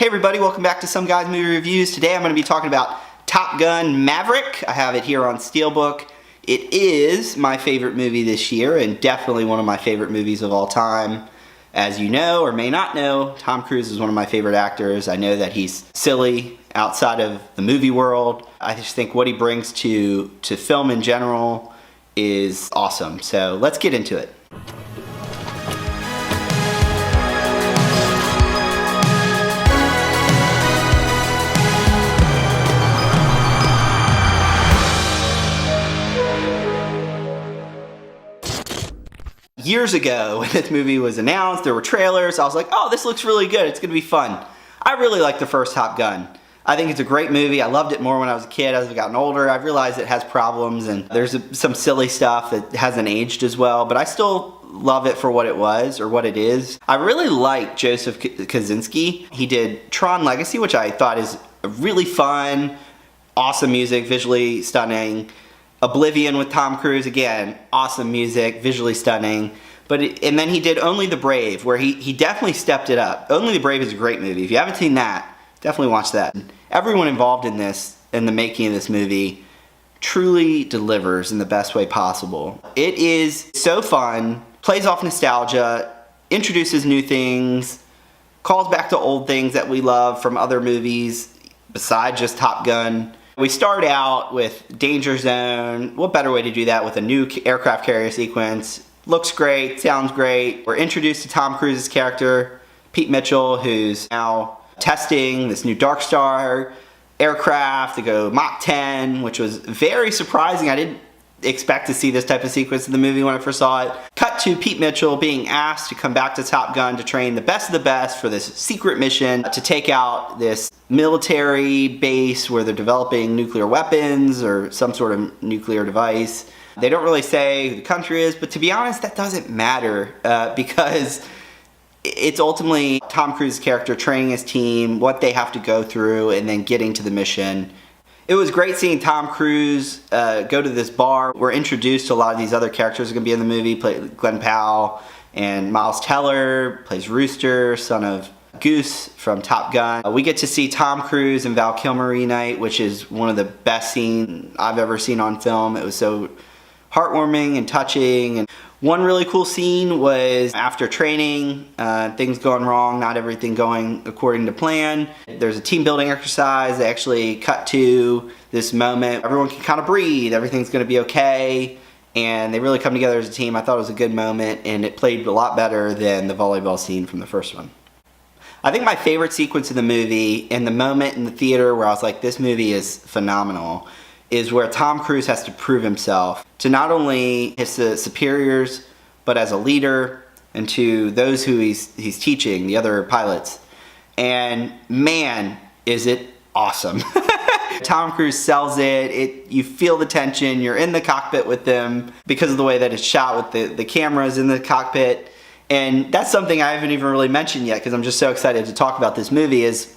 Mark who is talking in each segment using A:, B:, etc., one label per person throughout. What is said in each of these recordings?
A: Hey everybody, welcome back to Some Guys Movie Reviews. Today I'm going to be talking about Top Gun Maverick. I have it here on Steelbook. It is my favorite movie this year and definitely one of my favorite movies of all time. As you know or may not know, Tom Cruise is one of my favorite actors. I know that he's silly outside of the movie world. I just think what he brings to film in general is awesome. So let's get into it. Years ago, when this movie was announced, there were trailers. I was like, oh, this looks really good. It's going to be fun. I really like the first Top Gun. I think it's a great movie. I loved it more when I was a kid. As I've gotten older, I've realized it has problems and there's some silly stuff that hasn't aged as well, but I still love it for what it was or what it is. I really like Joseph Kosinski. He did Tron Legacy, which I thought is really fun, awesome music, visually stunning. Oblivion with Tom Cruise, again, awesome music, visually stunning. And then he did Only the Brave, where he definitely stepped it up. Only the Brave is a great movie. If you haven't seen that, definitely watch that. Everyone involved in the making of this movie, truly delivers in the best way possible. It is so fun, plays off nostalgia, introduces new things, calls back to old things that we love from other movies besides just Top Gun. We start out with Danger Zone. What better way to do that with a new aircraft carrier sequence? Looks great, sounds great. We're introduced to Tom Cruise's character, Pete Mitchell, who's now testing this new Dark Star aircraft to go Mach 10, which was very surprising. I didn't expect to see this type of sequence in the movie when I first saw it. Cut to Pete Mitchell being asked to come back to Top Gun to train the best of the best for this secret mission to take out this military base where they're developing nuclear weapons or some sort of nuclear device. They don't really say who the country is, but to be honest, that doesn't matter because it's ultimately Tom Cruise's character training his team, what they have to go through, and then getting to the mission. It was great seeing Tom Cruise go to this bar. We're introduced to a lot of these other characters who are going to be in the movie. Glenn Powell and Miles Teller plays Rooster, son of Goose from Top Gun. We get to see Tom Cruise and Val Kilmer reunite, which is one of the best scenes I've ever seen on film. It was so heartwarming and touching. And one really cool scene was after training, things going wrong, not everything going according to plan. There's a team building exercise. They actually cut to this moment. Everyone can kind of breathe. Everything's going to be okay. And they really come together as a team. I thought it was a good moment, and it played a lot better than the volleyball scene from the first one. I think my favorite sequence of the movie, and the moment in the theater where I was like, this movie is phenomenal, is where Tom Cruise has to prove himself to not only his superiors, but as a leader, and to those who he's teaching, the other pilots. And man, is it awesome. Tom Cruise sells it. You feel the tension. You're in the cockpit with them because of the way that it's shot with the cameras in the cockpit. And that's something I haven't even really mentioned yet because I'm just so excited to talk about this movie is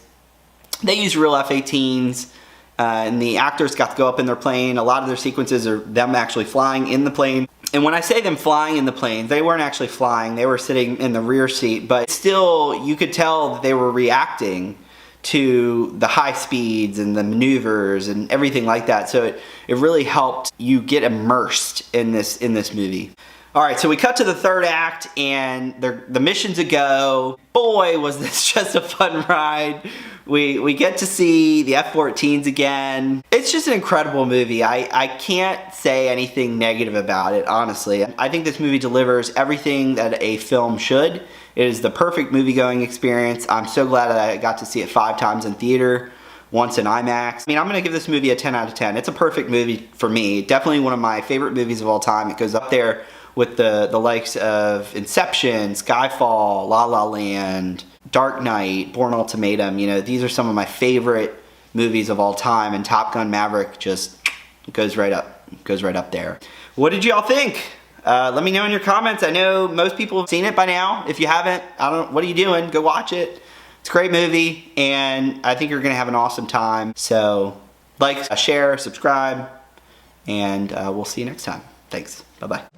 A: they use real F-18s. And the actors got to go up in their plane. A lot of their sequences are them actually flying in the plane. And when I say them flying in the plane, they weren't actually flying. They were sitting in the rear seat. But still, you could tell that they were reacting to the high speeds and the maneuvers and everything like that. So it really helped you get immersed in this movie. All right, so we cut to the third act and the mission's a go. Boy, was this just a fun ride. We get to see the F-14s again. It's just an incredible movie. I can't say anything negative about it, honestly. I think this movie delivers everything that a film should. It is the perfect movie-going experience. I'm so glad that I got to see it 5 times in theater, once in IMAX. I mean, I'm gonna give this movie a 10 out of 10. It's a perfect movie for me. Definitely one of my favorite movies of all time. It goes up there with the likes of Inception, Skyfall, La La Land, Dark Knight, Bourne Ultimatum. You know, these are some of my favorite movies of all time, and Top Gun Maverick just goes right up there. What did y'all think? Let me know in your comments. I know most people have seen it by now. If you haven't, what are you doing? Go watch it. It's a great movie, and I think you're gonna have an awesome time. So, like, share, subscribe, and we'll see you next time. Thanks. Bye-bye.